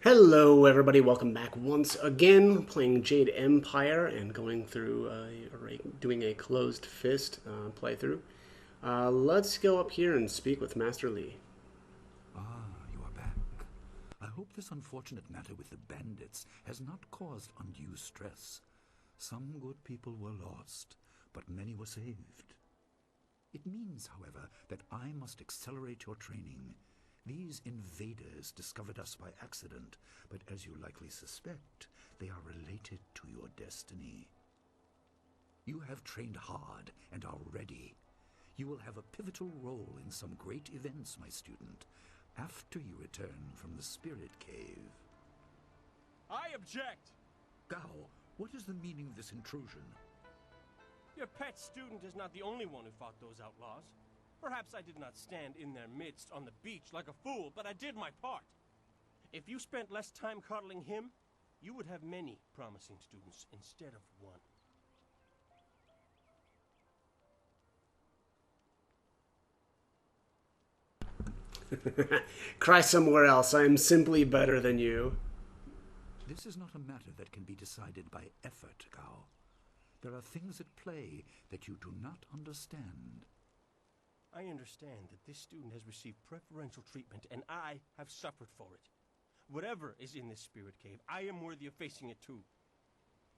Hello everybody, welcome back once again, playing Jade Empire and going through, doing a Closed Fist playthrough. Let's go up here and speak with Master Lee. Ah, you are back. I hope this unfortunate matter with the bandits has not caused undue stress. Some good people were lost, but many were saved. It means, however, that I must accelerate your training. These invaders discovered us by accident, but as you likely suspect, they are related to your destiny. You have trained hard and are ready. You will have a pivotal role in some great events, my student, after you return from the Spirit Cave. I object! Gao, what is the meaning of this intrusion? Your pet student is not the only one who fought those outlaws. Perhaps I did not stand in their midst on the beach like a fool, but I did my part. If you spent less time coddling him, you would have many promising students instead of one. Cry somewhere else, I am simply better than you. This is not a matter that can be decided by effort, Gao. There are things at play that you do not understand. I understand that this student has received preferential treatment, and I have suffered for it. Whatever is in this spirit cave, I am worthy of facing it too.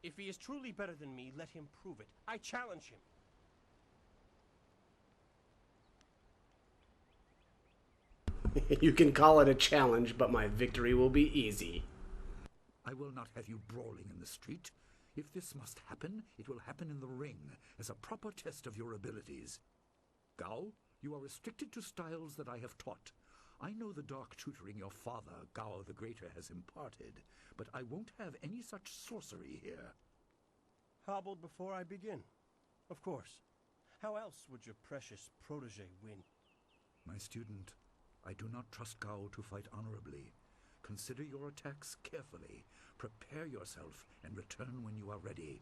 If he is truly better than me, let him prove it. I challenge him. You can call it a challenge, but my victory will be easy. I will not have you brawling in the street. If this must happen, it will happen in the ring, as a proper test of your abilities. Gao, you are restricted to styles that I have taught. I know the dark tutoring your father, Gao the Greater, has imparted, but I won't have any such sorcery here. Hobbled before I begin. Of course. How else would your precious protege win? My student, I do not trust Gao to fight honorably. Consider your attacks carefully. Prepare yourself and return when you are ready.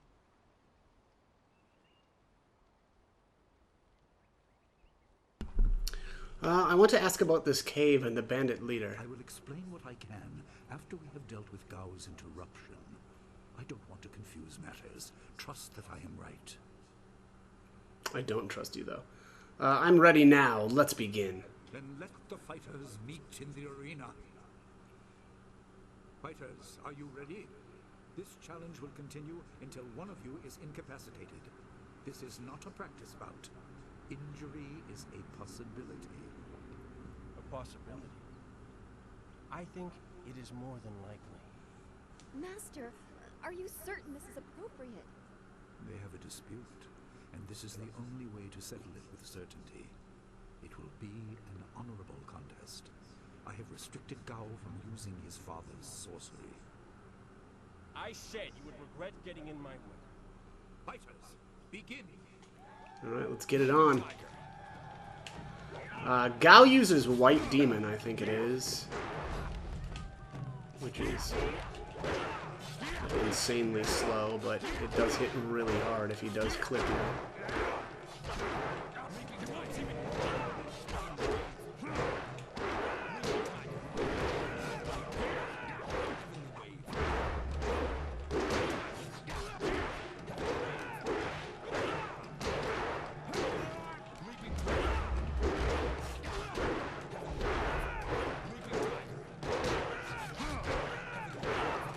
I want to ask about this cave and the bandit leader. I will explain what I can after we have dealt with Gao's interruption. I don't want to confuse matters. Trust that I am right. I don't trust you, though. I'm ready now. Let's begin. Then let the fighters meet in the arena. Fighters, are you ready? This challenge will continue until one of you is incapacitated. This is not a practice bout. Injury is a possibility. A possibility? I think it is more than likely. Master, are you certain this is appropriate? They have a dispute, and this is the only way to settle it with certainty. It will be an honorable contest. I have restricted Gao from using his father's sorcery. I said you would regret getting in my way. Fighters, begin! Alright, let's get it on. Gao uses White Demon, I think it is. Which is insanely slow, but it does hit really hard if he does clip you.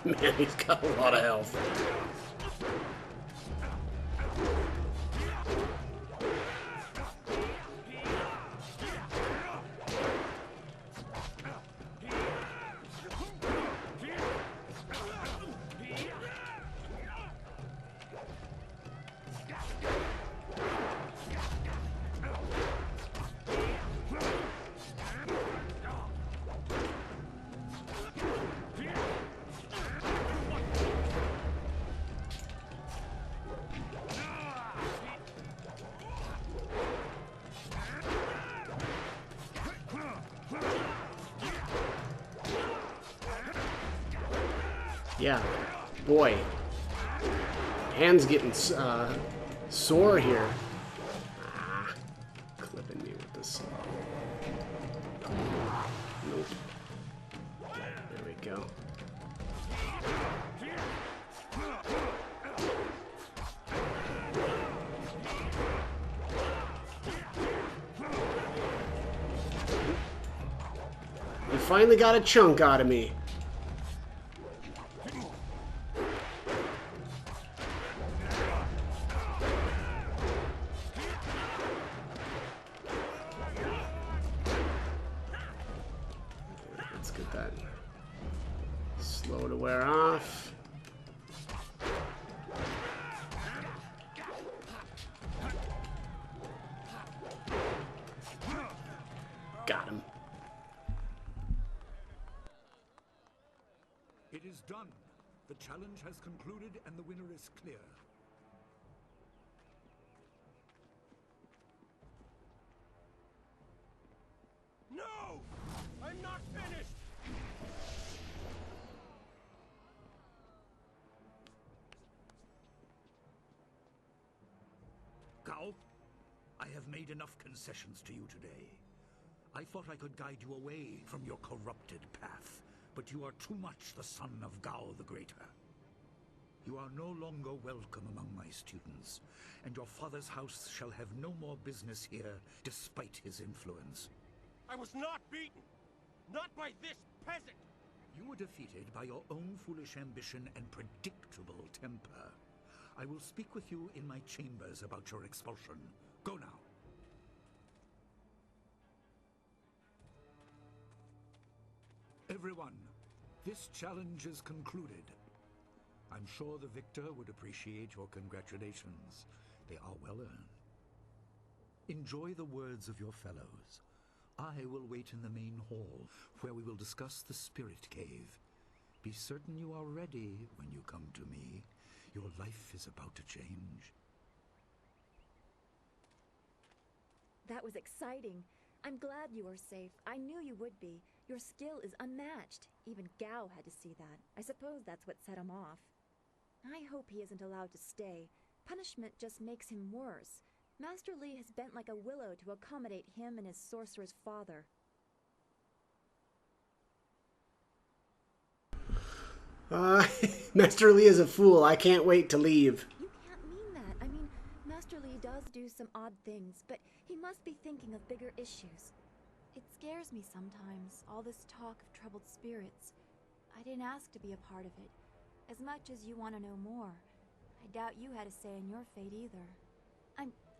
Man, he's got a lot of health. Yeah, boy. Hand's getting sore here. Ah, clipping me with this. Nope. There we go. finally got a chunk out of me. Let's get that slow to wear off. Got him. It is done. The challenge has concluded and the winner is clear. No! I'm not finished! Gao, I have made enough concessions to you today. I thought I could guide you away from your corrupted path, but you are too much the son of Gao the Greater. You are no longer welcome among my students, and your father's house shall have no more business here, despite his influence. I was not beaten! Not by this peasant! You were defeated by your own foolish ambition and predictable temper. I will speak with you in my chambers about your expulsion. Go now. Everyone, this challenge is concluded. I'm sure the victor would appreciate your congratulations. They are well earned. Enjoy the words of your fellows. I will wait in the main hall, where we will discuss the Spirit Cave. Be certain you are ready when you come to me. Your life is about to change. That was exciting. I'm glad you are safe. I knew you would be. Your skill is unmatched. Even Gao had to see that. I suppose that's what set him off. I hope he isn't allowed to stay. Punishment just makes him worse. Master Li has bent like a willow to accommodate him and his sorcerer's father. Master Li is a fool. I can't wait to leave. You can't mean that. I mean, Master Li does do some odd things, but he must be thinking of bigger issues. It scares me sometimes, all this talk of troubled spirits. I didn't ask to be a part of it. As much as you want to know more, I doubt you had a say in your fate either.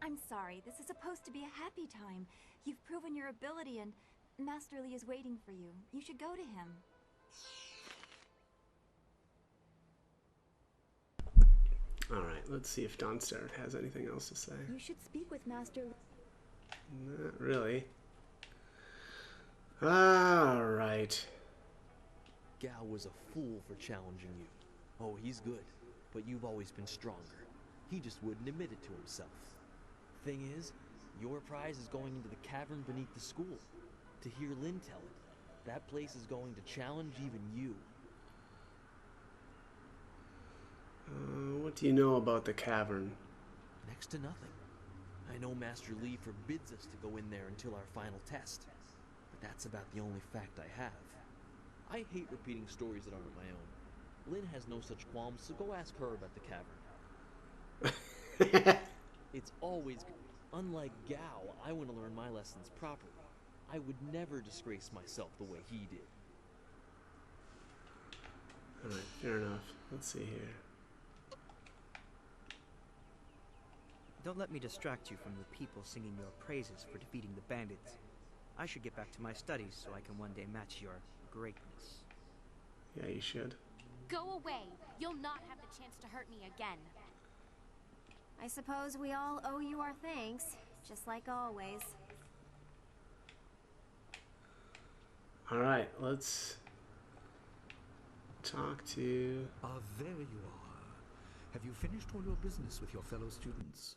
I'm sorry. This is supposed to be a happy time. You've proven your ability and Master Li is waiting for you. You should go to him. Alright, let's see if Donstart has anything else to say. You should speak with Master Li. Not really. Alright. Gao was a fool for challenging you. Oh, he's good, but you've always been stronger. He just wouldn't admit it to himself. Thing is, your prize is going into the cavern beneath the school. To hear Lin tell it, that place is going to challenge even you. What do you know about the cavern? Next to nothing. I know Master Li forbids us to go in there until our final test. But that's about the only fact I have. I hate repeating stories that aren't my own. Lin has no such qualms, so go ask her about the cavern. It's always... Unlike Gao, I want to learn my lessons properly. I would never disgrace myself the way he did. Alright, fair enough. Let's see here. Don't let me distract you from the people singing your praises for defeating the bandits. I should get back to my studies so I can one day match your greatness. Yeah, you should. Go away. You'll not have the chance to hurt me again. I suppose we all owe you our thanks, just like always. Alright, let's talk to... Ah, there you are. Have you finished all your business with your fellow students?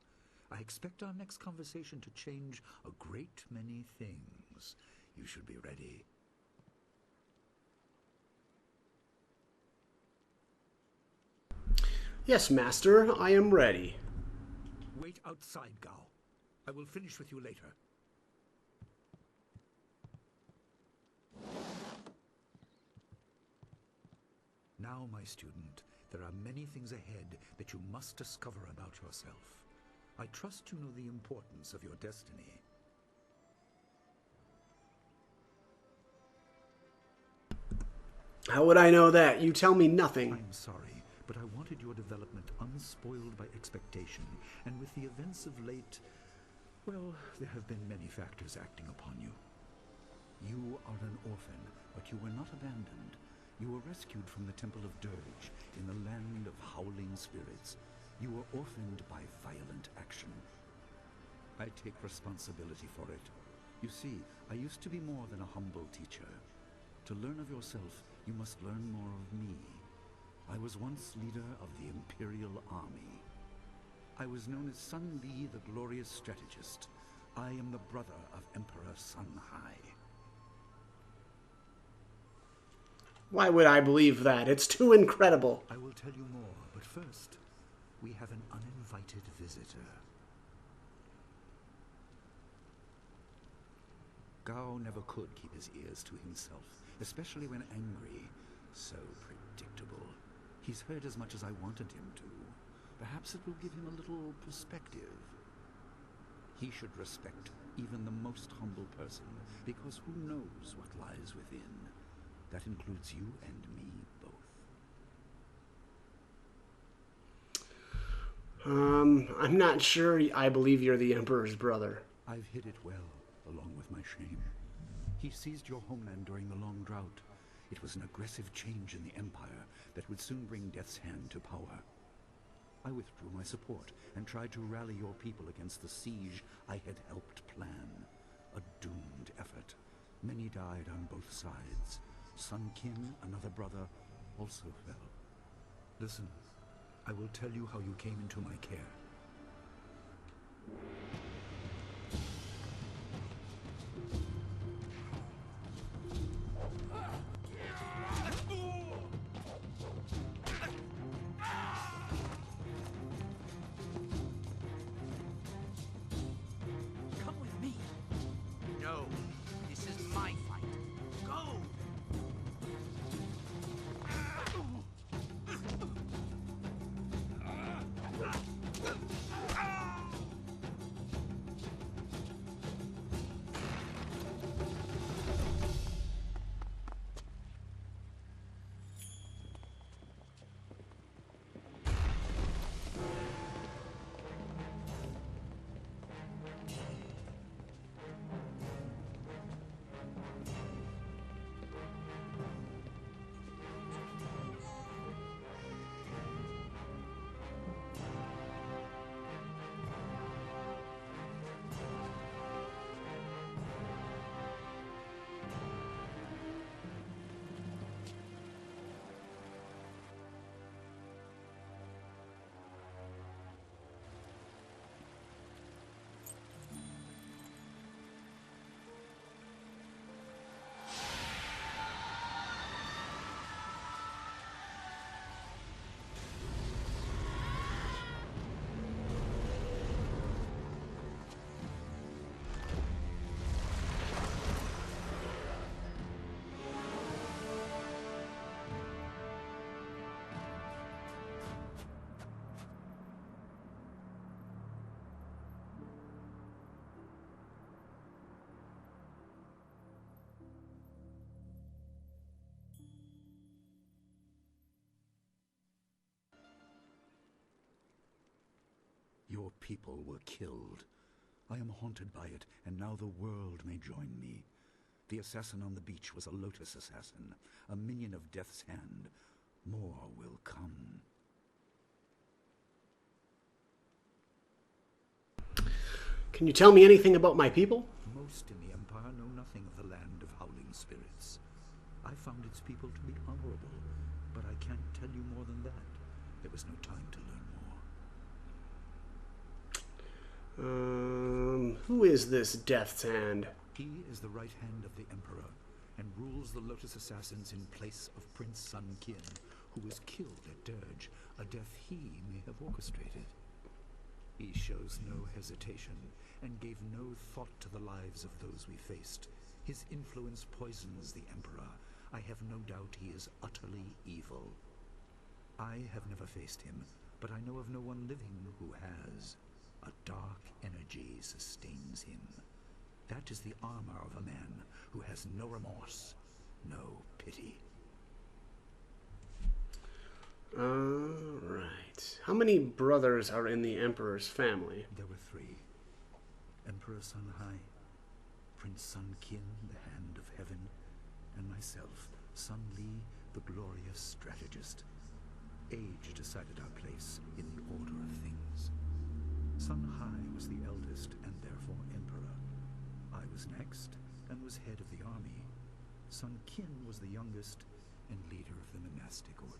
I expect our next conversation to change a great many things. You should be ready. Yes, Master, I am ready. Wait outside, Gao. I will finish with you later. Now, my student, there are many things ahead that you must discover about yourself. I trust you know the importance of your destiny. How would I know that? You tell me nothing. I'm sorry, but I wanted your development unspoiled by expectation, and with the events of late, well, there have been many factors acting upon you. You are an orphan, but you were not abandoned. You were rescued from the Temple of Dirge, in the land of howling spirits. You were orphaned by violent action. I take responsibility for it. You see, I used to be more than a humble teacher. To learn of yourself, you must learn more of me. I was once leader of the Imperial Army. I was known as Sun Li, the glorious strategist. I am the brother of Emperor Sun Hai. Why would I believe that? It's too incredible. I will tell you more, but first, we have an uninvited visitor. Gao never could keep his ears to himself, especially when angry. So predictable. He's heard as much as I wanted him to. Perhaps it will give him a little perspective. He should respect even the most humble person, because who knows what lies within. That includes you and me both. I'm not sure I believe you're the Emperor's brother. I've hid it well, along with my shame. He seized your homeland during the long drought. It was an aggressive change in the Empire that would soon bring Death's Hand to power. I withdrew my support and tried to rally your people against the siege I had helped plan. A doomed effort. Many died on both sides. Sun Qin, another brother, also fell. Listen, I will tell you how you came into my care. Come with me. No, this is my fight. Go! Your people were killed. I am haunted by it, and now the world may join me. The assassin on the beach was a Lotus assassin, a minion of Death's Hand. More will come. Can you tell me anything about my people? Most in the Empire know nothing of the land of howling spirits. I found its people to be honorable, but I can't tell you more than that. There was no time to learn more. Who is this Death's Hand? He is the right hand of the Emperor, and rules the Lotus Assassins in place of Prince Sun Qin, who was killed at Dirge, a death he may have orchestrated. He shows no hesitation, and gave no thought to the lives of those we faced. His influence poisons the Emperor. I have no doubt he is utterly evil. I have never faced him, but I know of no one living who has. A dark energy sustains him. That is the armor of a man who has no remorse, no pity. Alright. How many brothers are in the Emperor's family? There were 3. Emperor Sun Hai, Prince Sun Qin, the Hand of Heaven, and myself, Sun Li, the glorious strategist. Age decided our place in the order of things. Sun Hai was the eldest and therefore emperor. I was next and was head of the army. Sun Qin was the youngest and leader of the monastic order.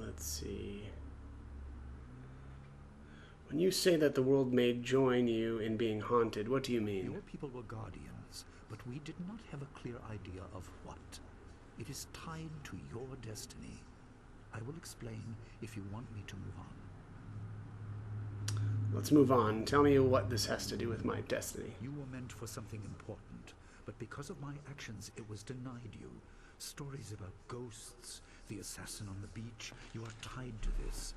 Let's see. When you say that the world may join you in being haunted, what do you mean? Your people were guardians, but we did not have a clear idea of what. It is tied to your destiny. I will explain if you want me to move on. Let's move on. Tell me what this has to do with my destiny. You were meant for something important, but because of my actions, it was denied you. Stories about ghosts, the assassin on the beach, you are tied to this.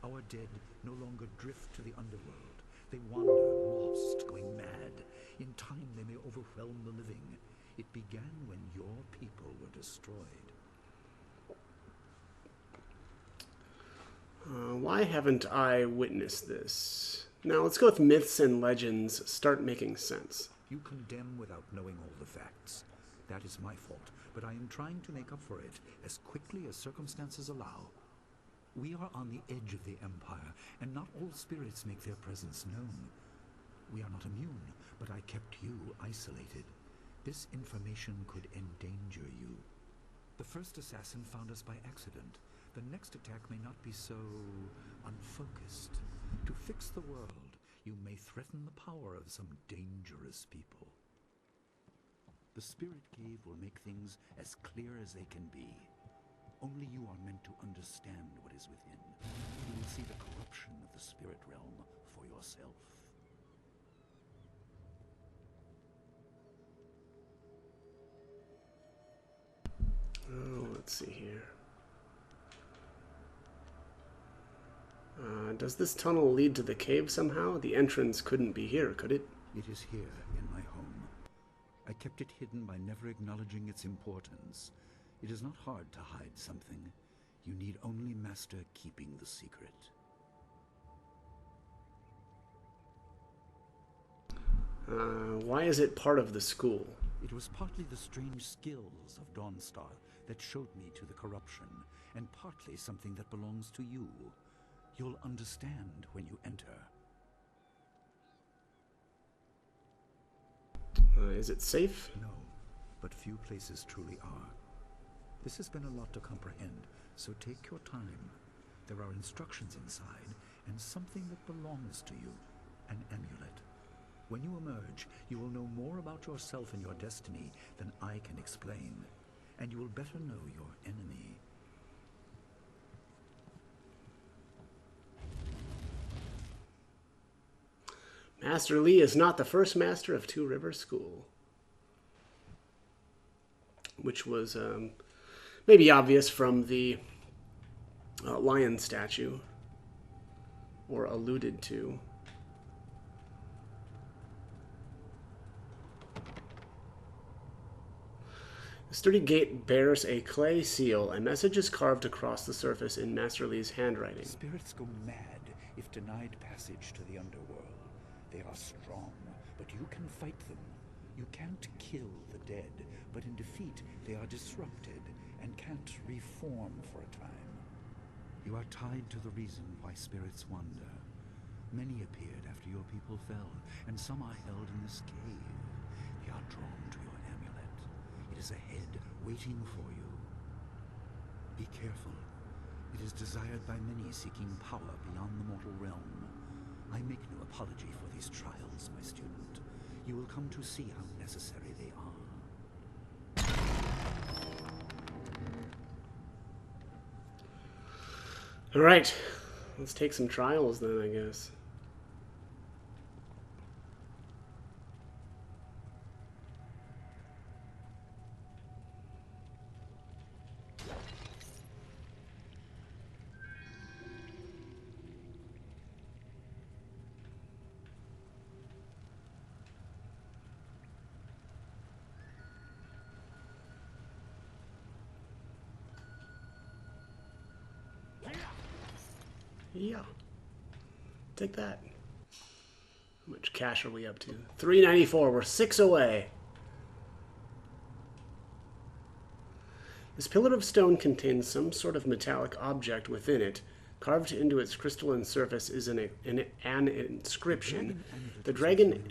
Our dead no longer drift to the underworld. They wander, lost, going mad. In time, they may overwhelm the living. It began when your people were destroyed. Why haven't I witnessed this? Now, let's go with myths and legends. Start making sense. You condemn without knowing all the facts. That is my fault, but I am trying to make up for it as quickly as circumstances allow. We are on the edge of the Empire, and not all spirits make their presence known. We are not immune, but I kept you isolated. This information could endanger you. The first assassin found us by accident. The next attack may not be so unfocused. To fix the world, you may threaten the power of some dangerous people. The Spirit Cave will make things as clear as they can be. Only you are meant to understand what is within. You will see the corruption of the spirit realm for yourself. Oh, let's see here. Does this tunnel lead to the cave somehow? The entrance couldn't be here, could it? It is here, in my home. I kept it hidden by never acknowledging its importance. It is not hard to hide something. You need only master keeping the secret. Why is it part of the school? It was partly the strange skills of Dawnstar that showed me to the corruption, and partly something that belongs to you. You'll understand when you enter. Is it safe? No, but few places truly are. This has been a lot to comprehend, so take your time. There are instructions inside, and something that belongs to you, an amulet. When you emerge, you will know more about yourself and your destiny than I can explain, and you will better know your enemy. Master Li is not the first master of Two Rivers School. Which was maybe obvious from the lion statue, or alluded to. The sturdy gate bears a clay seal. A message is carved across the surface in Master Li's handwriting. Spirits go mad if denied passage to the underworld. They are strong, but you can fight them. You can't kill the dead, but in defeat they are disrupted and can't reform for a time. You are tied to the reason why spirits wander. Many appeared after your people fell, and some are held in this cave. They are drawn to your amulet. It is a head waiting for you. Be careful. It is desired by many seeking power beyond the mortal realm. I make no apology for these trials, my student. You will come to see how necessary they are. All right, let's take some trials then, I guess. Yeah. Take that. How much cash are we up to? 394. We're 6 away. This pillar of stone contains some sort of metallic object within it. Carved into its crystalline surface is an inscription. The dragon...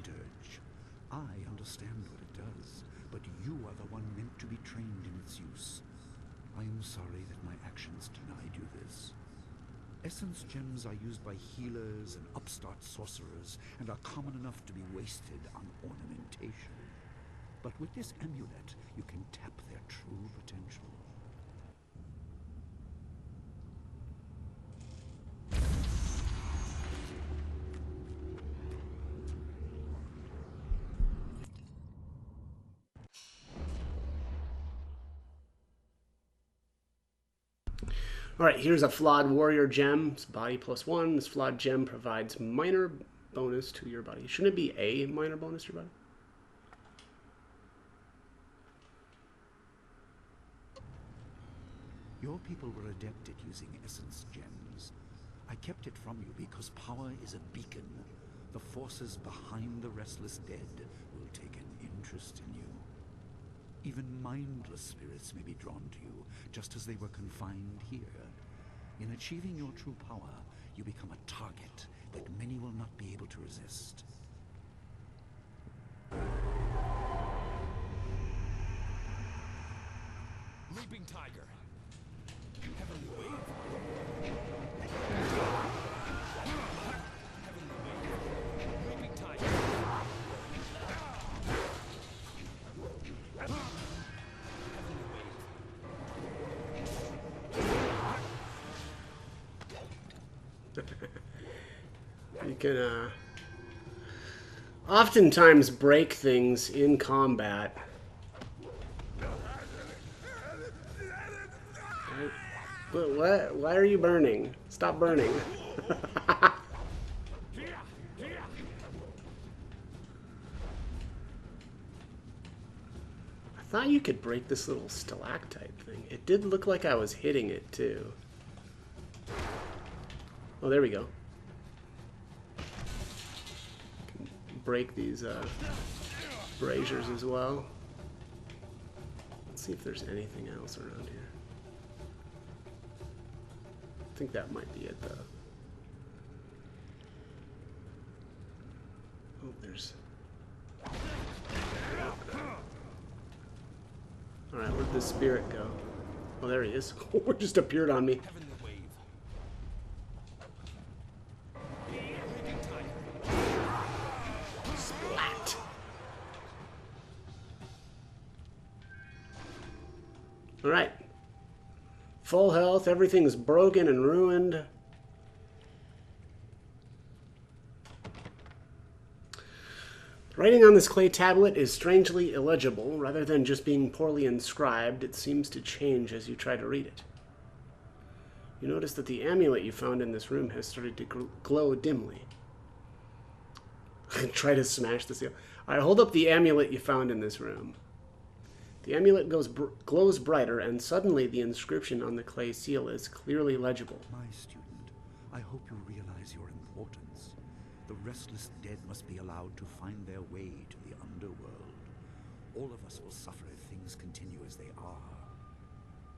I understand what it does, but you are the one meant to be trained in its use. I am sorry that my actions denied you this. Essence gems are used by healers and upstart sorcerers and are common enough to be wasted on ornamentation. But with this amulet, you can tap their true potential. Alright, here's a flawed warrior gem. It's body +1. This flawed gem provides minor bonus to your body. Shouldn't it be a minor bonus to your body? Your people were adept at using essence gems. I kept it from you because power is a beacon. The forces behind the restless dead will take an interest in you. Even mindless spirits may be drawn to you, just as they were confined here. In achieving your true power, you become a target that many will not be able to resist. Leaping Tiger. Heavenly Wave. Heavenly Wave. Leaping Tiger. Heavenly You can oftentimes break things in combat. What? Why are you burning? Stop burning. I thought you could break this little stalactite thing. It did look like I was hitting it too. Oh, there we go. Can break these braziers as well. Let's see if there's anything else around here. I think that might be it, though. Oh, there's... Alright, where'd the spirit go? Oh, there he is. It just appeared on me. Heavenly Wave. Splat! Alright. Full health, everything's broken and ruined. Writing on this clay tablet is strangely illegible. Rather than just being poorly inscribed, it seems to change as you try to read it. You notice that the amulet you found in this room has started to glow dimly. Try to smash the seal. Alright, hold up the amulet you found in this room. The amulet glows brighter, and suddenly the inscription on the clay seal is clearly legible. My student, I hope you realize your importance. The restless dead must be allowed to find their way to the underworld. All of us will suffer if things continue as they are.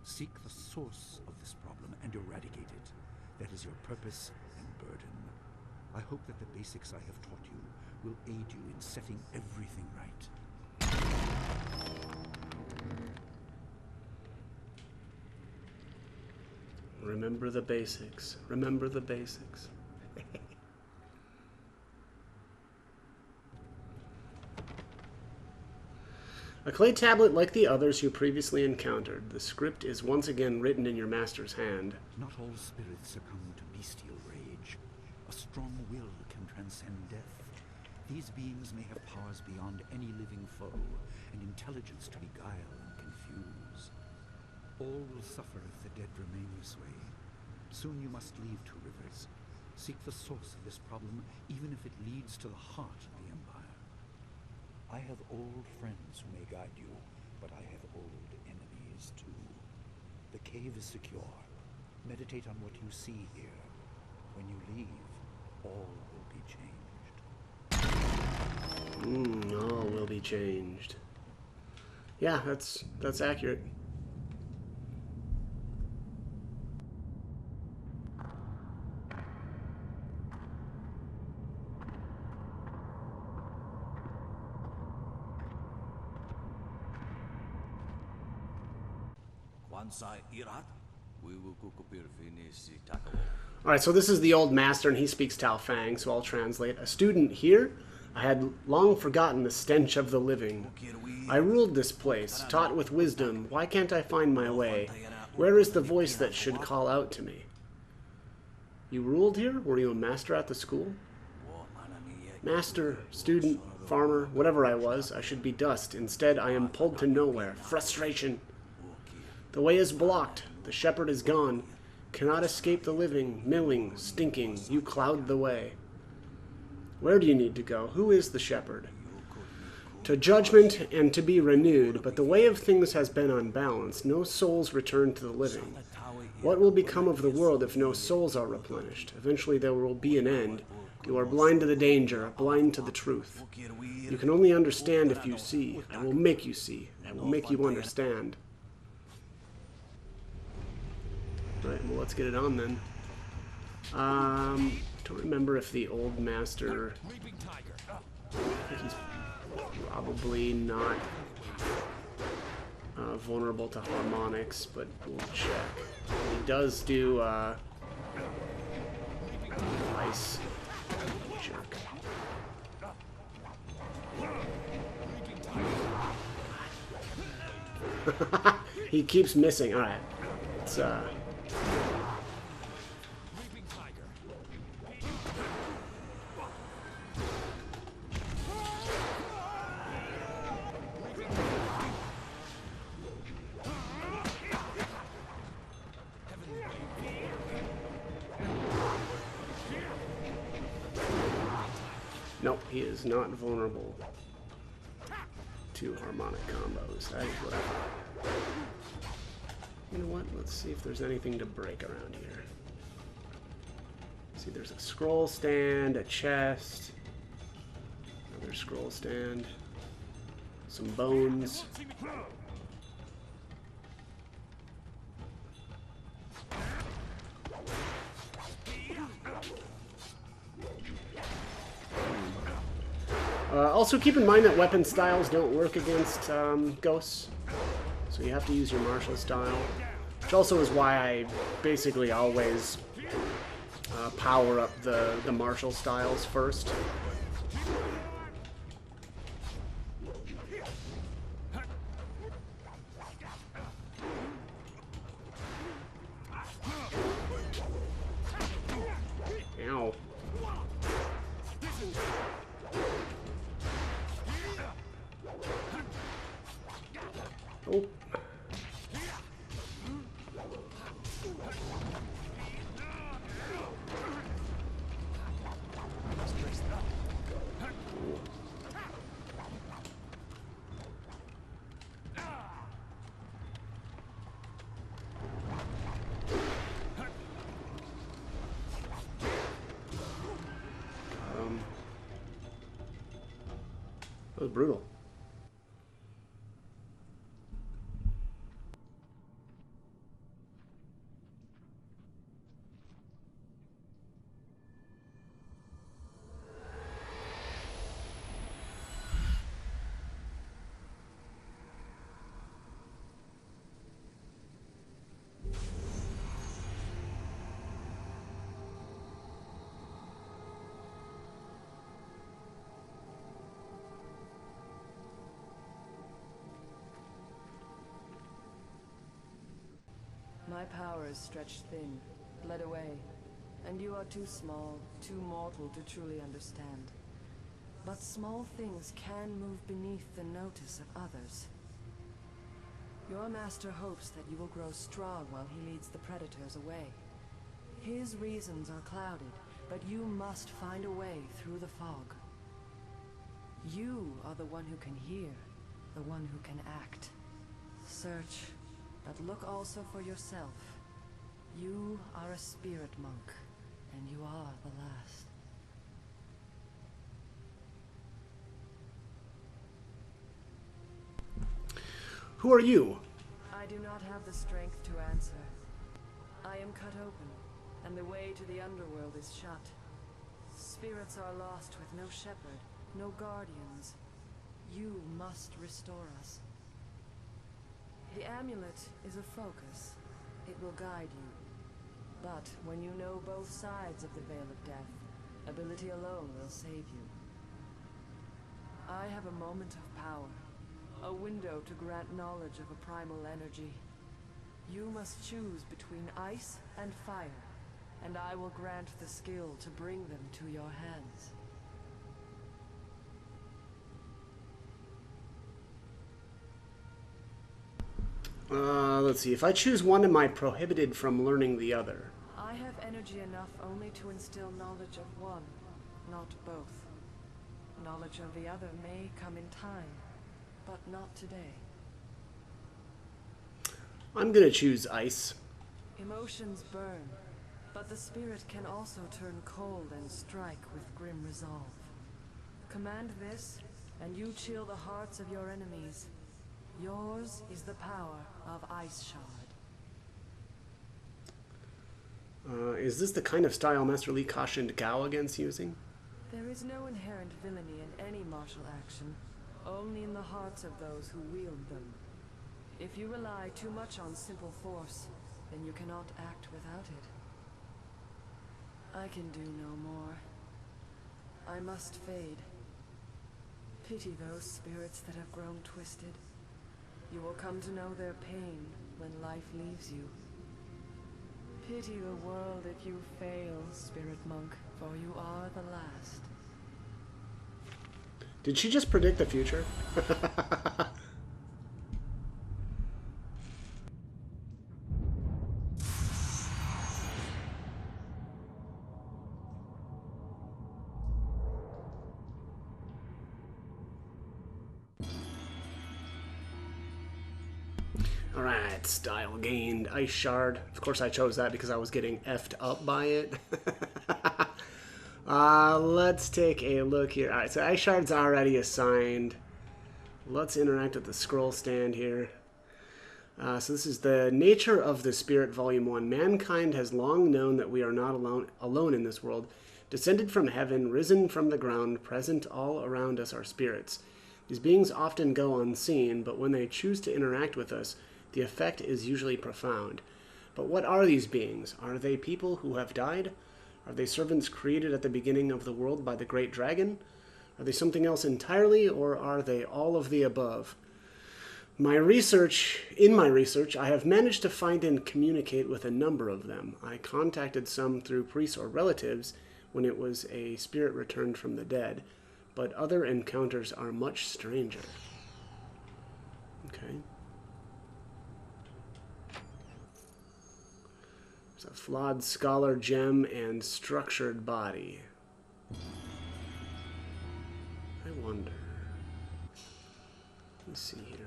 Seek the source of this problem and eradicate it. That is your purpose and burden. I hope that the basics I have taught you will aid you in setting everything right. Remember the basics. Remember the basics. A clay tablet like the others you previously encountered. The script is once again written in your master's hand. Not all spirits succumb to bestial rage. A strong will can transcend death. These beings may have powers beyond any living foe, and intelligence to beguile and confuse. All will suffer if the dead remain this way. Soon you must leave Two Rivers. Seek the source of this problem, even if it leads to the heart of the Empire. I have old friends who may guide you, but I have old enemies too. The cave is secure. Meditate on what you see here. when you leave, all will be changed. All will be changed. Yeah, that's accurate. Alright, so this is the old master, and he speaks Tao Fang, so I'll translate. A student here? I had long forgotten the stench of the living. I ruled this place, taught with wisdom. Why can't I find my way? Where is the voice that should call out to me? You ruled here? Were you a master at the school? Master, student, farmer, whatever I was, I should be dust. Instead, I am pulled to nowhere. Frustration. The way is blocked. The shepherd is gone. Cannot escape the living, milling, stinking. You cloud the way. Where do you need to go? Who is the shepherd? To judgment and to be renewed, but the way of things has been unbalanced. No souls return to the living. What will become of the world if no souls are replenished? Eventually there will be an end. You are blind to the danger, blind to the truth. You can only understand if you see. I will make you see. I will make you understand. Right, well, let's get it on then. Don't remember if the old master... I think he's probably not vulnerable to harmonics, but we'll check. He does do ice. Jerk. He keeps missing. Alright. Let's Nope, he is not vulnerable to harmonic combos. That is what I thought. You know what? Let's see if there's anything to break around here. See, there's a scroll stand, a chest, another scroll stand, some bones. Also keep in mind that weapon styles don't work against ghosts, so you have to use your martial style, which also is why I basically always power up the martial styles first. Ow. Oh. That was brutal. My power is stretched thin, bled away, and you are too small, too mortal to truly understand. But small things can move beneath the notice of others. Your master hopes that you will grow strong while he leads the predators away. His reasons are clouded, but you must find a way through the fog. You are the one who can hear, the one who can act. Search, but look also for yourself. You are a spirit monk, and you are the last. Who are you? I do not have the strength to answer. I am cut open, and the way to the underworld is shut. Spirits are lost with no shepherd, no guardians. You must restore us. The amulet is a focus. It will guide you. But when you know both sides of the Veil of Death, ability alone will save you. I have a moment of power, a window to grant knowledge of a primal energy. You must choose between ice and fire, and I will grant the skill to bring them to your hands. Let's see. If I choose one, am I prohibited from learning the other? I have energy enough only to instill knowledge of one, not both. Knowledge of the other may come in time, but not today. I'm gonna choose ice. Emotions burn, but the spirit can also turn cold and strike with grim resolve. Command this, and you chill the hearts of your enemies. Yours is the power of Ice Shard. Is this the kind of style Master Li cautioned Gao against using? There is no inherent villainy in any martial action, only in the hearts of those who wield them. If you rely too much on simple force, then you cannot act without it. I can do no more. I must fade. Pity those spirits that have grown twisted. You will come to know their pain when life leaves you. Pity the world if you fail, Spirit Monk, for you are the last. Did she just predict the future? Alright, style gained. Ice Shard. Of course I chose that because I was getting effed up by it. Let's take a look here. Alright, so Ice Shard's already assigned. Let's interact with the scroll stand here. So this is the Nature of the Spirit, Volume 1. Mankind has long known that we are not alone in this world. Descended from heaven, risen from the ground, present all around us are spirits. These beings often go unseen, but when they choose to interact with us, the effect is usually profound. But what are these beings? Are they people who have died? Are they servants created at the beginning of the world by the great dragon? Are they something else entirely, or are they all of the above? In my research, I have managed to find and communicate with a number of them. I contacted some through priests or relatives when it was a spirit returned from the dead, but other encounters are much stranger. Okay. There's a flawed scholar gem and structured body. I wonder. Let's see here.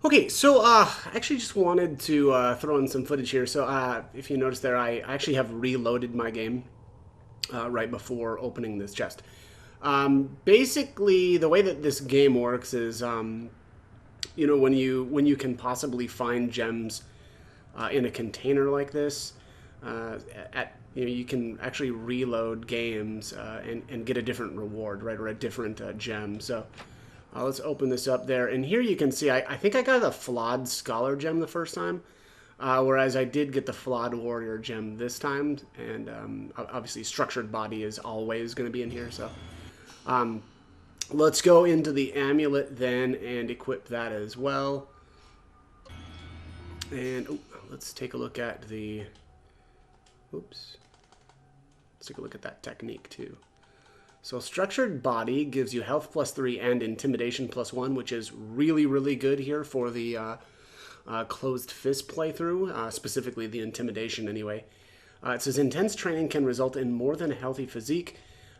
Okay, so I actually just wanted to throw in some footage here. So if you notice there, I actually have reloaded my game right before opening this chest. Basically, the way that this game works is, you know, when you can possibly find gems in a container like this, you can actually reload games and get a different reward, right, or a different gem. So let's open this up there, and here you can see I think I got a flawed scholar gem the first time. Whereas I did get the Flawed Warrior gem this time, and obviously Structured Body is always going to be in here, so let's go into the amulet then and equip that as well. And let's take a look at the, let's take a look at that technique too. So Structured Body gives you health +3 and intimidation +1, which is really, really good here for the Closed Fist playthrough, specifically the intimidation anyway. It says intense training can result in more than a healthy physique.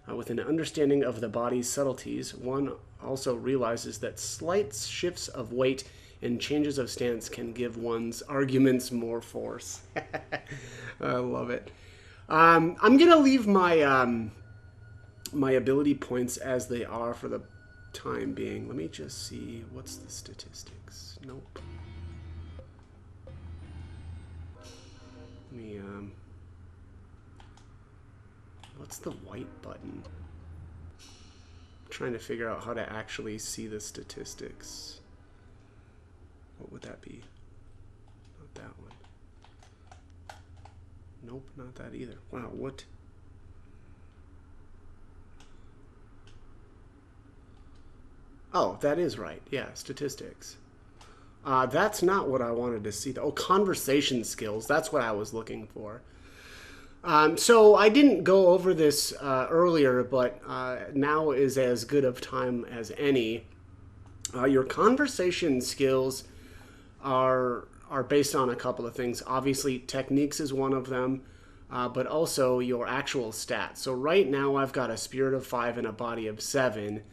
With an understanding of the body's subtleties, one also realizes that slight shifts of weight and changes of stance can give one's arguments more force. I love it. I'm going to leave my my ability points as they are for the time being. Let me just see. What's the statistics? Nope. Let me, what's the white button? I'm trying to figure out how to actually see the statistics. What would that be? Not that one. Nope, not that either. Wow, what? Oh, that is right. Yeah, statistics. That's not what I wanted to see. Oh, conversation skills. That's what I was looking for. So I didn't go over this earlier, but now is as good of time as any. Your conversation skills are based on a couple of things. Obviously, techniques is one of them, but also your actual stats. So right now I've got a spirit of 5 and a body of 7,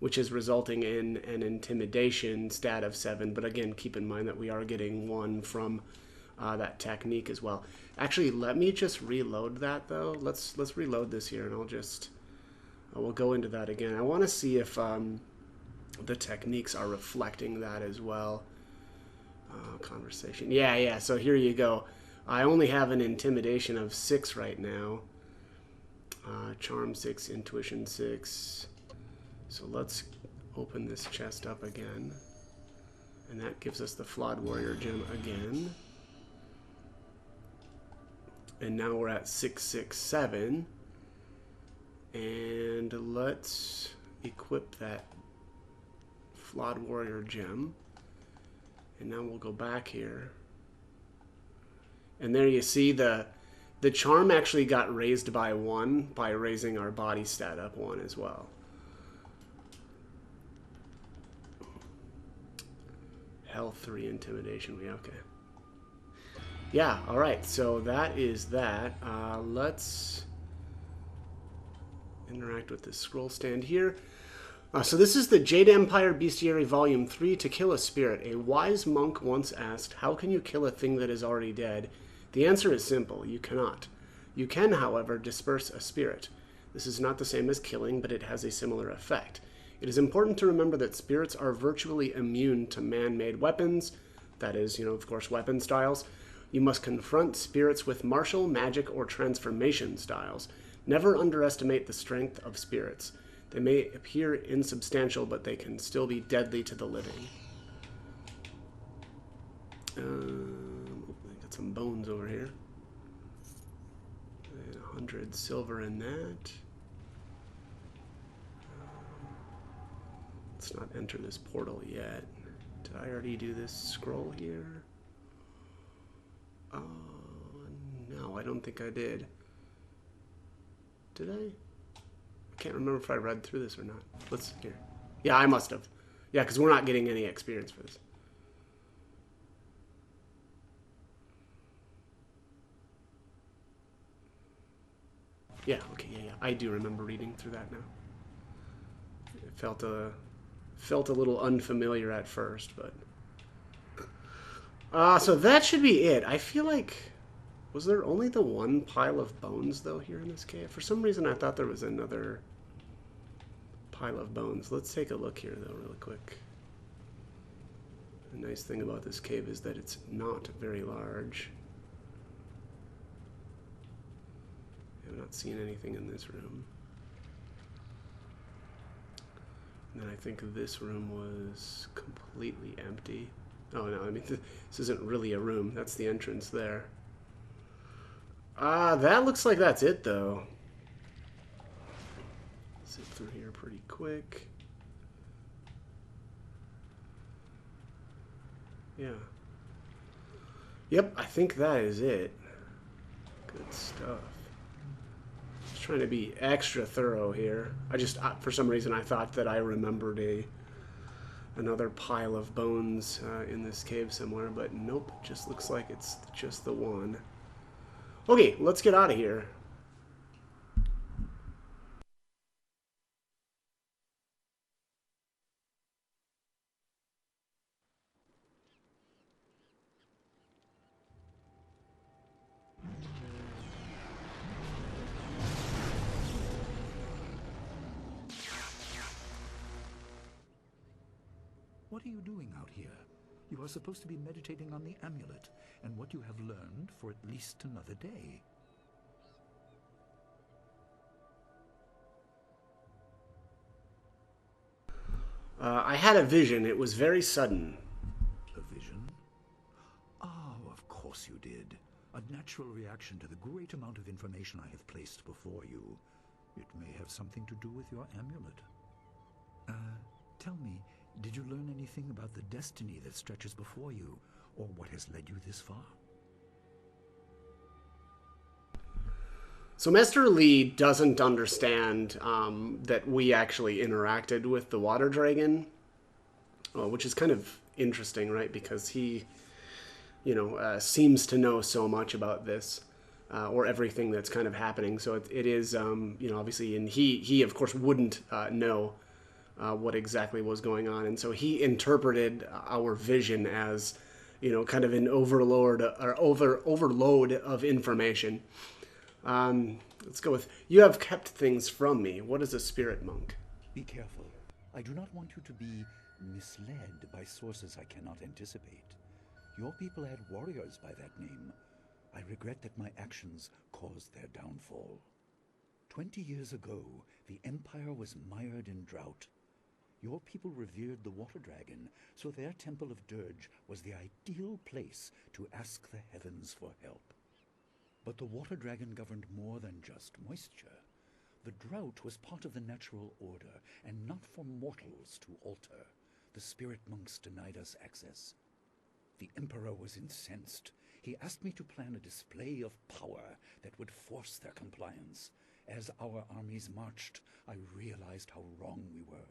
which is resulting in an intimidation stat of 7. But again, keep in mind that we are getting 1 from that technique as well. Actually, let me just reload that though. Let's reload this here, and we'll go into that again. I want to see if the techniques are reflecting that as well. Conversation. Yeah. So here you go. I only have an intimidation of 6 right now. Charm 6, intuition 6. So let's open this chest up again. And that gives us the Flawed Warrior gem again. And now we're at 667. And let's equip that Flawed Warrior gem. And now we'll go back here. And there you see the charm actually got raised by 1 by raising our body stat up 1 as well. Health 3, intimidation. Okay. Yeah, alright, so that is that. Let's interact with this scroll stand here. So this is the Jade Empire Bestiary Volume 3, To Kill a Spirit. A wise monk once asked, how can you kill a thing that is already dead? The answer is simple, you cannot. You can, however, disperse a spirit. This is not the same as killing, but it has a similar effect. It is important to remember that spirits are virtually immune to man-made weapons, that is, of course, weapon styles. You must confront spirits with martial, magic, or transformation styles. Never underestimate the strength of spirits. They may appear insubstantial, but they can still be deadly to the living. I got some bones over here. And 100 silver in that. Let's not enter this portal yet. Did I already do this scroll here? No, I don't think I did. Did I? I can't remember if I read through this or not. Let's here. Yeah, I must have. Yeah, because we're not getting any experience for this. Yeah, okay, yeah. I do remember reading through that now. It felt a little unfamiliar at first, but so that should be it. I feel like, was there only the 1 pile of bones though here in this cave? For some reason I thought there was another pile of bones. Let's take a look here though really quick. The nice thing about this cave is that it's not very large. I'm not seeing anything in this room. And then I think this room was completely empty. Oh no, I mean, this isn't really a room. That's the entrance there. That looks like that's it though. Zip through here pretty quick. Yeah. Yep, I think that is it. Good stuff. Just trying to be extra thorough here. For some reason I thought that I remembered another pile of bones in this cave somewhere, but nope, just looks like it's just the one. Okay, let's get out of here. What are you doing out here? You are supposed to be meditating on the amulet and what you have learned for at least another day. I had a vision. It was very sudden. A vision? Oh, of course you did. A natural reaction to the great amount of information I have placed before you. It may have something to do with your amulet. Tell me, did you learn anything about the destiny that stretches before you, or what has led you this far? So Master Lee doesn't understand that we actually interacted with the water dragon, which is kind of interesting, right? Because he, seems to know so much about this, or everything that's kind of happening. So it is, obviously, and he of course wouldn't know what exactly was going on, and so he interpreted our vision as, kind of an overload of information. Let's go with, you have kept things from me. What is a spirit monk? Be careful. I do not want you to be misled by sources I cannot anticipate. Your people had warriors by that name. I regret that my actions caused their downfall. 20 years ago, the Empire was mired in drought. Your people revered the water dragon, so their temple of dirge was the ideal place to ask the heavens for help. But the water dragon governed more than just moisture. The drought was part of the natural order, and not for mortals to alter. The spirit monks denied us access. The Emperor was incensed. He asked me to plan a display of power that would force their compliance. As our armies marched, I realized how wrong we were.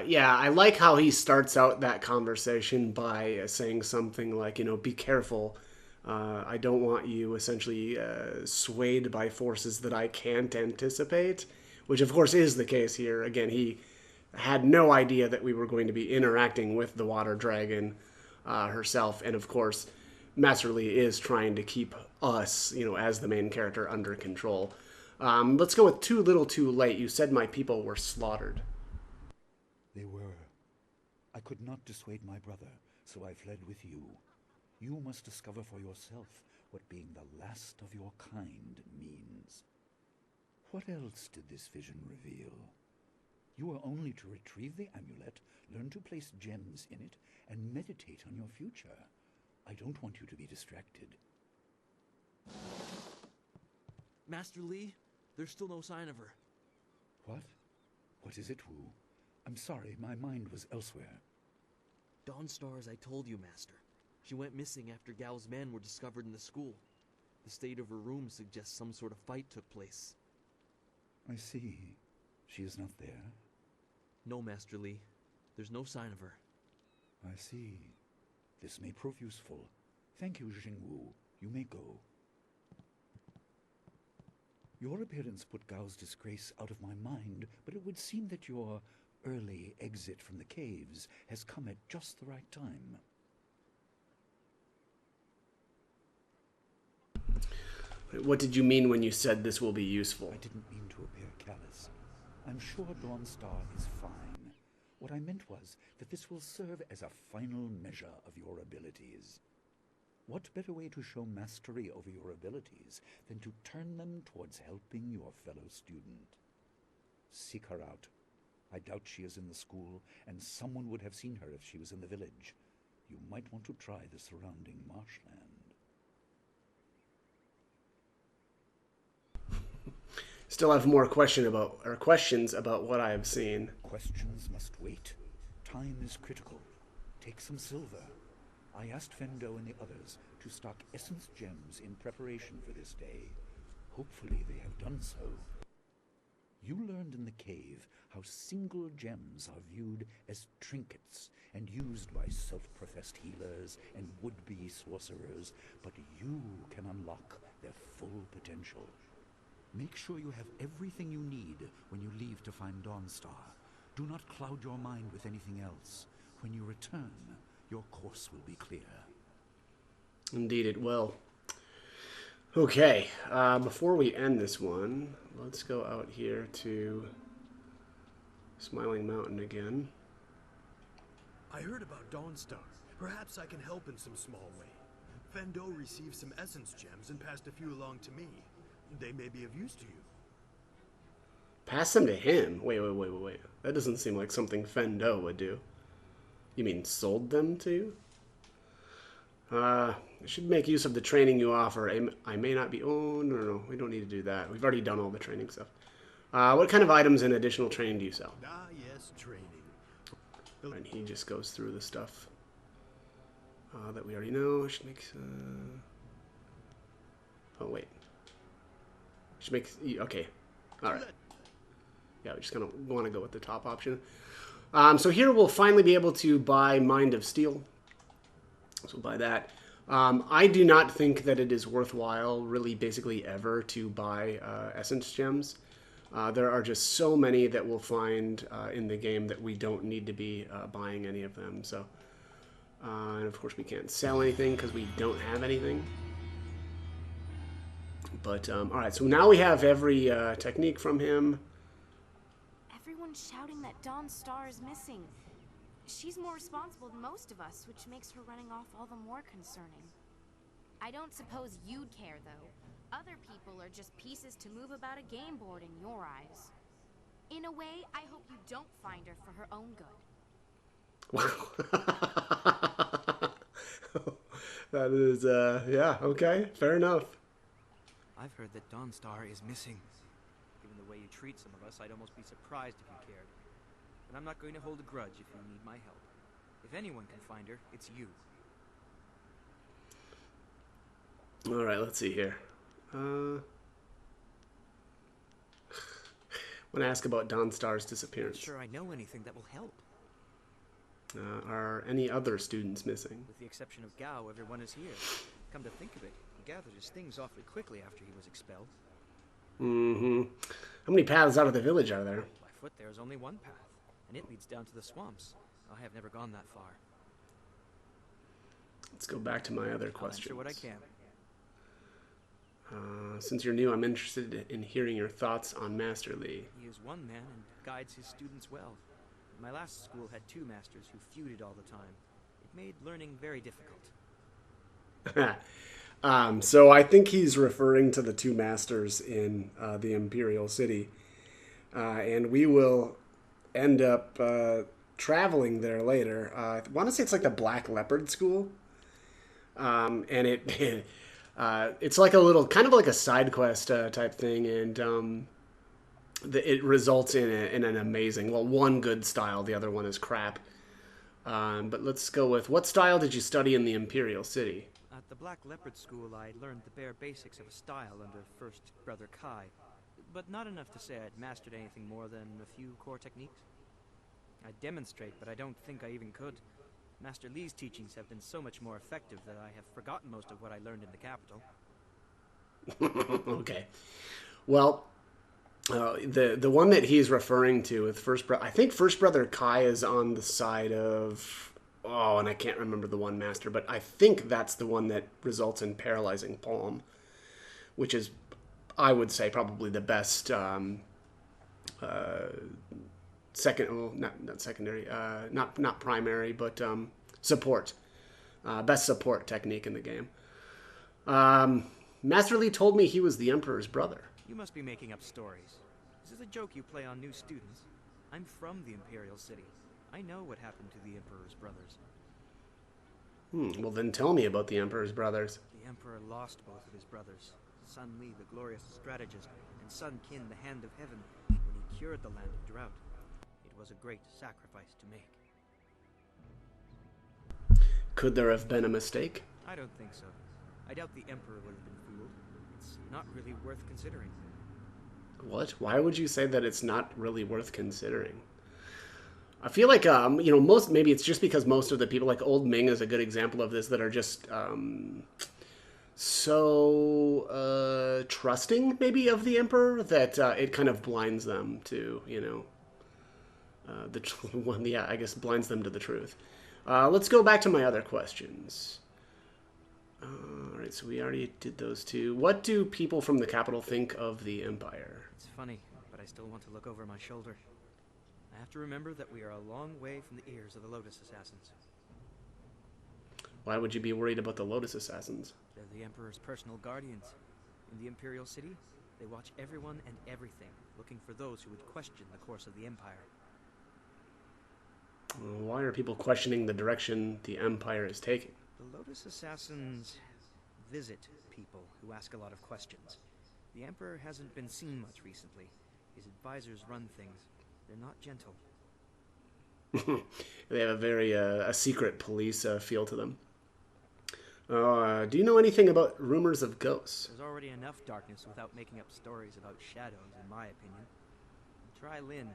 Yeah, I like how he starts out that conversation by saying something like, be careful. I don't want you essentially swayed by forces that I can't anticipate, which of course is the case here. Again, he had no idea that we were going to be interacting with the water dragon herself, and of course, Master Lee is trying to keep us, as the main character, under control. Let's go with too little too late. You said my people were slaughtered. They were. I could not dissuade my brother, so I fled with you. You must discover for yourself what being the last of your kind means. What else did this vision reveal? You are only to retrieve the amulet, learn to place gems in it, and meditate on your future. I don't want you to be distracted. Master Lee, there's still no sign of her. What? What is it, Wu? I'm sorry, my mind was elsewhere. Dawnstar, as I told you, Master. She went missing after Gao's men were discovered in the school. The state of her room suggests some sort of fight took place. I see. She is not there? No, Master Lee. There's no sign of her. I see. This may prove useful. Thank you, Jingwu. You may go. Your appearance put Gao's disgrace out of my mind, but it would seem that your early exit from the caves has come at just the right time. What did you mean when you said this will be useful? I didn't mean to appear callous. I'm sure Dawnstar is fine. What I meant was that this will serve as a final measure of your abilities. What better way to show mastery over your abilities than to turn them towards helping your fellow student? Seek her out. I doubt she is in the school, and someone would have seen her if she was in the village. You might want to try the surrounding marshland. Still have more questions about what I have seen. Questions must wait. Time is critical. Take some silver. I asked Fendo and the others to stock essence gems in preparation for this day. Hopefully they have done so. You learned in the cave how single gems are viewed as trinkets and used by self-professed healers and would-be sorcerers, but you can unlock their full potential. Make sure you have everything you need when you leave to find Dawnstar. Do not cloud your mind with anything else. When you return, your course will be clear. Indeed it will. Okay, before we end this one, let's go out here to Smiling Mountain again. I heard about Dawnstar. Perhaps I can help in some small way. Fendo received some essence gems and passed a few along to me. They may be of use to you. Pass them to him? Wait. That doesn't seem like something Fendo would do. You mean sold them to you? I should make use of the training you offer. I may not be... Oh, no. We don't need to do that. We've already done all the training stuff. What kind of items and additional training do you sell? Ah, yes, training. And he just goes through the stuff that we already know. Should make... Oh, wait. Should make... Okay. All right. Yeah, we just kind of want to go with the top option. So here we'll finally be able to buy Mind of Steel. So buy that. I do not think that it is worthwhile, really, basically ever, to buy essence gems. There are just so many that we'll find in the game that we don't need to be buying any of them. So, and of course we can't sell anything because we don't have anything. But, alright, so now we have every technique from him. Everyone's shouting that Dawnstar is missing. She's more responsible than most of us, which makes her running off all the more concerning. I don't suppose you'd care, though. Other people are just pieces to move about a game board in your eyes. In a way, I hope you don't find her for her own Wow. That is, yeah, okay, fair enough. I've heard that Dawnstar is missing. Given the way you treat some of us, I'd almost be surprised if you cared. But I'm not going to hold a grudge if you need my help. If anyone can find her, it's you. Alright, let's see here. I want to ask about Dawnstar's disappearance. I'm sure I know anything that will help. Are any other students missing? With the exception of Gao, everyone is here. Come to think of it, he gathered his things awfully quickly after he was expelled. Mm-hmm. How many paths out of the village are there? By foot there is only one path, and it leads down to the swamps. I have never gone that far. Let's go back to my other questions. I'll answer what I can. Since you're new, I'm interested in hearing your thoughts on Master Li. He is one man and guides his students well. My last school had two masters who feuded all the time. It made learning very difficult. So I think he's referring to the two masters in the Imperial City. And we will end up traveling there later. I want to say it's like the Black Leopard School. And it's like a little, kind of like a side quest type thing. And it results in an amazing, well, one good style. The other one is crap. But let's go with, what style did you study in the Imperial City? At the Black Leopard School, I learned the bare basics of a style under First Brother Kai, but not enough to say I'd mastered anything more than a few core techniques. I'd demonstrate, but I don't think I even could. Master Li's teachings have been so much more effective that I have forgotten most of what I learned in the capital. Okay. Well, the one that he's referring to with I think First Brother Kai is on the side of... Oh, and I can't remember the one master, but I think that's the one that results in Paralyzing Palm, which is, I would say, probably the best not secondary, not primary, but support. Best support technique in the game. Master Li told me he was the Emperor's brother. You must be making up stories. Is this a joke you play on new students? I'm from the Imperial City. I know what happened to the Emperor's brothers. Well, then tell me about the Emperor's brothers. The Emperor lost both of his brothers. Son Li, the glorious strategist, and son Qin, the Hand of Heaven, when he cured the land of drought. It was a great sacrifice to make. Could there have been a mistake? I don't think so. I doubt the Emperor would have been fooled. It's not really worth considering. What? Why would you say that it's not really worth considering? I feel like, maybe it's just because most of the people, like Old Ming is a good example of this, that are just so trusting, maybe, of the Emperor, that it kind of blinds them to, I guess blinds them to the truth. Let's go back to my other questions. All Alright, so we already did those two. What do people from the capital think of the Empire? It's funny, but I still want to look over my shoulder. I have to remember that we are a long way from the ears of the Lotus Assassins. Why would you be worried about the Lotus Assassins? They're the Emperor's personal guardians. In the Imperial City, they watch everyone and everything, looking for those who would question the course of the Empire. Why are people questioning the direction the Empire is taking? The Lotus Assassins visit people who ask a lot of questions. The Emperor hasn't been seen much recently. His advisors run things. They're not gentle. They have a very a secret police feel to them. Do you know anything about rumors of ghosts? There's already enough darkness without making up stories about shadows, in my opinion. Try Lynn.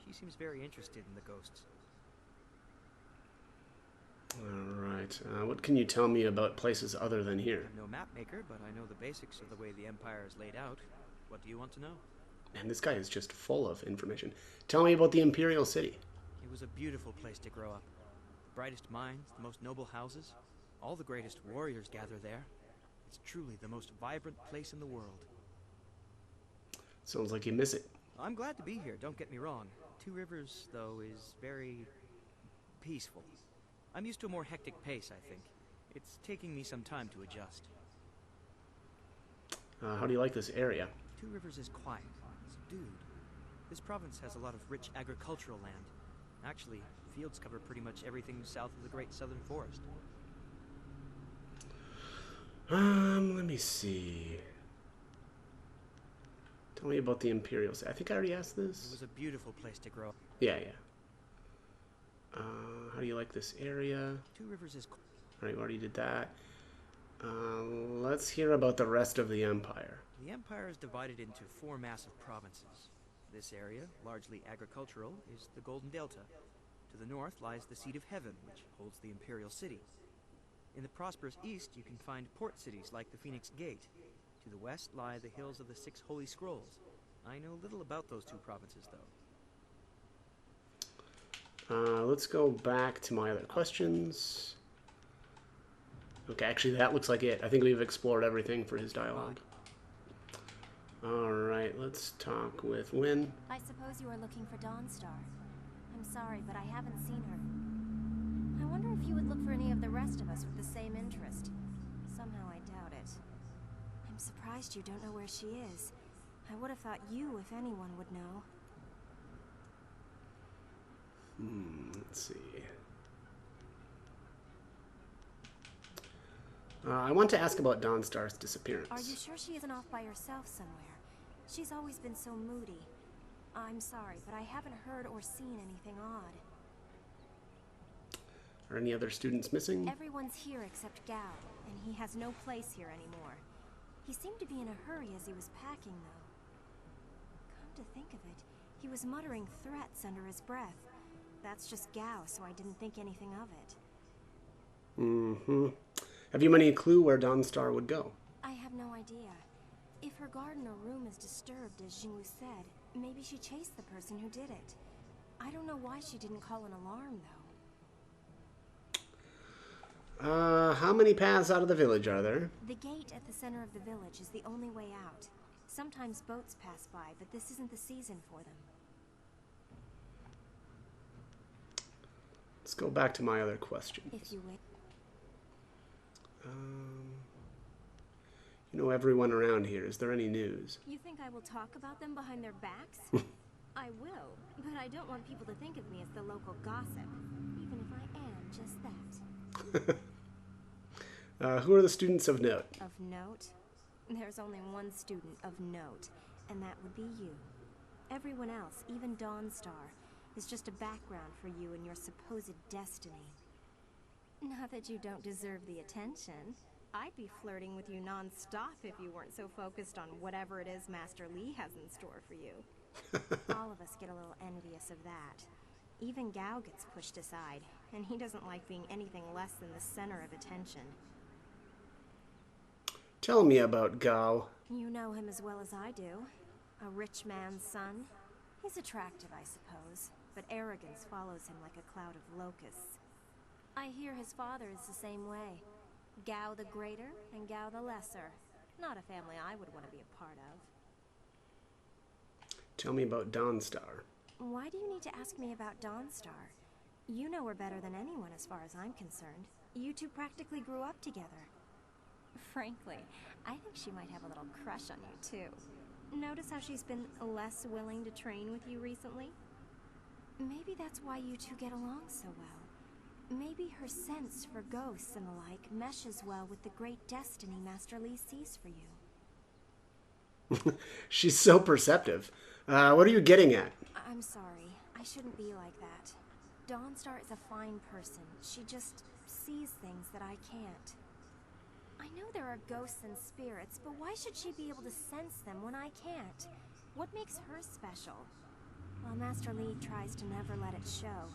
She seems very interested in the ghosts. Alright. What can you tell me about places other than here? I'm no map maker, but I know the basics of the way the Empire is laid out. What do you want to know? Man, this guy is just full of information. Tell me about the Imperial City. It was a beautiful place to grow up. The brightest minds, the most noble houses. All the greatest warriors gather there. It's truly the most vibrant place in the world. Sounds like you miss it. I'm glad to be here, don't get me wrong. Two Rivers, though, is very peaceful. I'm used to a more hectic pace, I think. It's taking me some time to adjust. How do you like this area? Two Rivers is quiet, subdued. This province has a lot of rich agricultural land. Actually, fields cover pretty much everything south of the Great Southern Forest. Let me see. Tell me about the Imperial City. I think I already asked this. It was a beautiful place to grow up. Yeah. How do you like this area? Two Rivers is... Alright, we already did that. Let's hear about the rest of the Empire. The Empire is divided into 4 massive provinces. This area, largely agricultural, is the Golden Delta. To the north lies the Seat of Heaven, which holds the Imperial City. In the prosperous east, you can find port cities like the Phoenix Gate. To the west lie the hills of the 6 Holy Scrolls. I know little about those 2 provinces, though. Let's go back to my other questions. Okay, actually that looks like it. I think we've explored everything for his dialogue. Alright, let's talk with Wynn. I suppose you are looking for Dawnstar. I'm sorry, but I haven't seen her. I wonder if you would look for any of the rest of us with the same interest. Somehow I doubt it. I'm surprised you don't know where she is. I would have thought you, if anyone, would know. Let's see. I want to ask about Dawnstar's disappearance. Are you sure she isn't off by herself somewhere? She's always been so moody. I'm sorry, but I haven't heard or seen anything odd. Are any other students missing? Everyone's here except Gao, and he has no place here anymore. He seemed to be in a hurry as he was packing, though. Come to think of it, he was muttering threats under his breath. That's just Gao, so I didn't think anything of it. Have you any clue where Dawnstar would go? I have no idea. If her garden or room is disturbed, as Jingwu said, maybe she chased the person who did it. I don't know why she didn't call an alarm, though. How many paths out of the village are there? The gate at the center of the village is the only way out. Sometimes boats pass by, but this isn't the season for them. Let's go back to my other questions. If you wish. You know everyone around here. Is there any news? You think I will talk about them behind their backs? I will, but I don't want people to think of me as the local gossip, even if I am just that. Who are the students of note? Of note? There's only one student of note, and that would be you. Everyone else, even Dawnstar, is just a background for you and your supposed destiny. Not that you don't deserve the attention. I'd be flirting with you non-stop if you weren't so focused on whatever it is Master Li has in store for you. All of us get a little envious of that. Even Gao gets pushed aside, and he doesn't like being anything less than the center of attention. Tell me about Gao. You know him as well as I do. A rich man's son. He's attractive, I suppose, but arrogance follows him like a cloud of locusts. I hear his father is the same way. Gao the Greater and Gao the Lesser. Not a family I would want to be a part of. Tell me about Dawnstar. Why do you need to ask me about Dawnstar? You know her better than anyone as far as I'm concerned. You two practically grew up together. Frankly, I think she might have a little crush on you too. Notice how she's been less willing to train with you recently? Maybe that's why you two get along so well. Maybe her sense for ghosts and the like meshes well with the great destiny Master Li sees for you. She's so perceptive. What are you getting at? I'm sorry. I shouldn't be like that. Dawnstar is a fine person. She just sees things that I can't. I know there are ghosts and spirits, but why should she be able to sense them when I can't? What makes her special? While Master Li tries to never let it show,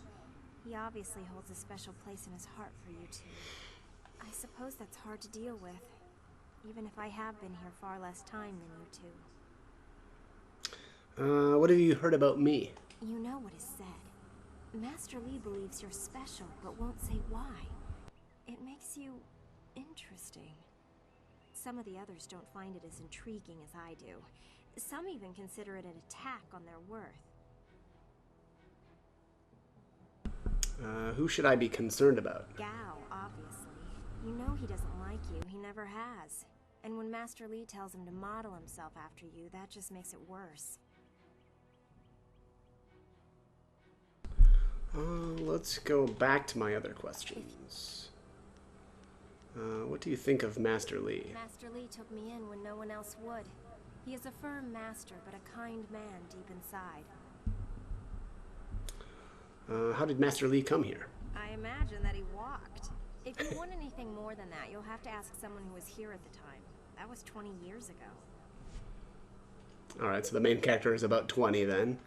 he obviously holds a special place in his heart for you two. I suppose that's hard to deal with, even if I have been here far less time than you two. What have you heard about me? You know what is said. Master Li believes you're special, but won't say why. It makes you interesting. Some of the others don't find it as intriguing as I do. Some even consider it an attack on their worth. Who should I be concerned about? Gao, obviously. You know he doesn't like you. He never has. And when Master Li tells him to model himself after you, that just makes it worse. Let's go back to my other questions. What do you think of Master Li? Master Li took me in when no one else would. He is a firm master, but a kind man deep inside. How did Master Li come here? I imagine that he walked. If you want anything more than that, you'll have to ask someone who was here at the time. That was 20 years ago. Alright, so the main character is about 20 then.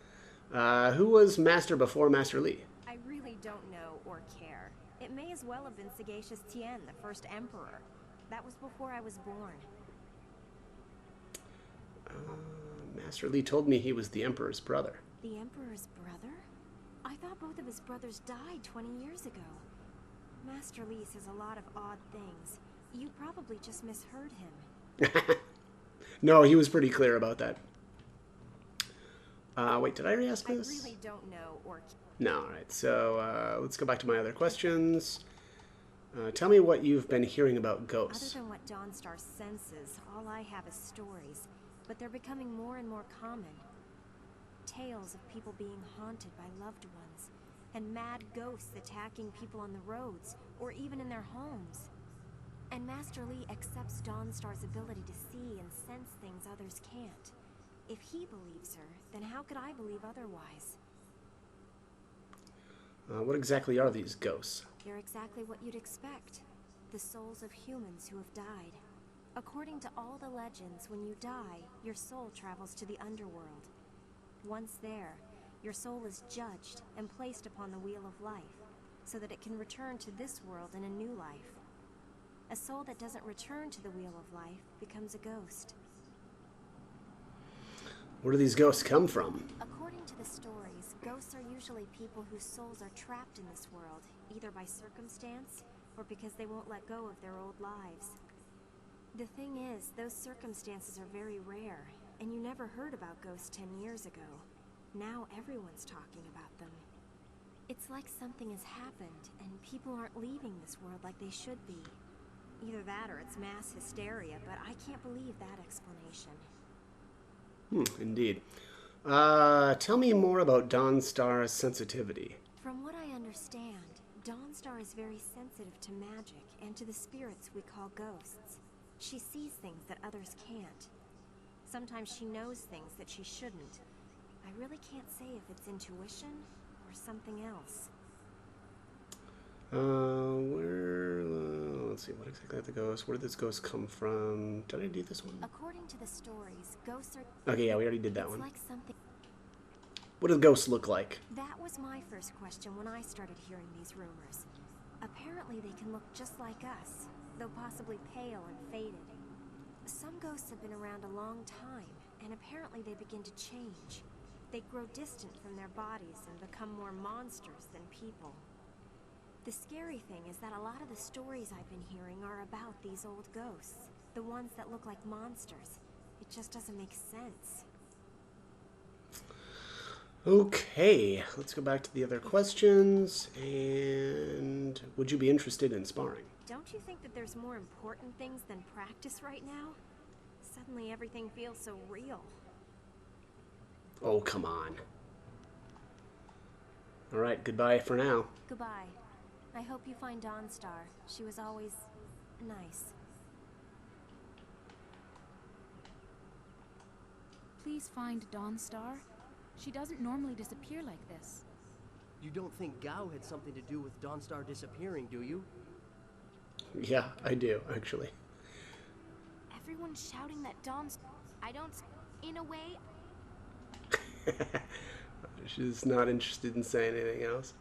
Who was Master before Master Li? I really don't know or care. It may as well have been Sagacious Tien, the first emperor. That was before I was born. Master Li told me he was the Emperor's brother. The Emperor's brother? I thought both of his brothers died 20 years ago. Master Li says a lot of odd things. You probably just misheard him. No, he was pretty clear about that. Wait, did I already ask this? I really don't know or... No, alright, so let's go back to my other questions. Tell me what you've been hearing about ghosts. Other than what Dawnstar senses, all I have is stories, but they're becoming more and more common. Tales of people being haunted by loved ones, and mad ghosts attacking people on the roads, or even in their homes. And Master Li accepts Dawnstar's ability to see and sense things others can't. If he believes her, then how could I believe otherwise? What exactly are these ghosts? They're exactly what you'd expect. The souls of humans who have died. According to all the legends, when you die, your soul travels to the underworld. Once there, your soul is judged and placed upon the wheel of life, so that it can return to this world in a new life. A soul that doesn't return to the wheel of life becomes a ghost. Where do these ghosts come from? According to the stories, ghosts are usually people whose souls are trapped in this world, either by circumstance or because they won't let go of their old lives. The thing is, those circumstances are very rare, and you never heard about ghosts 10 years ago. Now everyone's talking about them. It's like something has happened, and people aren't leaving this world like they should be. Either that or it's mass hysteria, but I can't believe that explanation. Indeed. Tell me more about Dawnstar's sensitivity. From what I understand, Dawnstar is very sensitive to magic and to the spirits we call ghosts. She sees things that others can't. Sometimes she knows things that she shouldn't. I really can't say if it's intuition or something else. Let's see, what exactly are the ghosts? Where did this ghost come from? Did I do this one? According to the stories, ghosts are... Okay, yeah, we already did that one. Like something... What do ghosts look like? That was my first question when I started hearing these rumors. Apparently they can look just like us, though possibly pale and faded. Some ghosts have been around a long time, and apparently they begin to change. They grow distant from their bodies and become more monsters than people. The scary thing is that a lot of the stories I've been hearing are about these old ghosts. The ones that look like monsters. It just doesn't make sense. Okay, let's go back to the other questions. And would you be interested in sparring? Don't you think that there's more important things than practice right now? Suddenly everything feels so real. Oh, come on. All right, goodbye for now. Goodbye. I hope you find Dawnstar. She was always nice. Please find Dawnstar. She doesn't normally disappear like this. You don't think Gao had something to do with Dawnstar disappearing, do you? Yeah, I do, actually. Everyone's shouting that Dawnstar. I don't. In a way. She's not interested in saying anything else.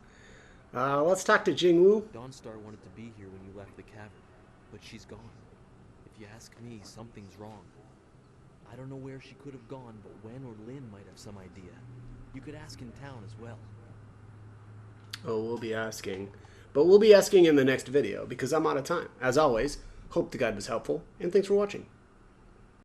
Let's talk to Jingwu. Dawnstar wanted to be here when you left the cavern, but she's gone. If you ask me, something's wrong. I don't know where she could have gone, but Wen or Lin might have some idea. You could ask in town as well. Oh, we'll be asking. But we'll be asking in the next video, because I'm out of time. As always, hope the guide was helpful, and thanks for watching.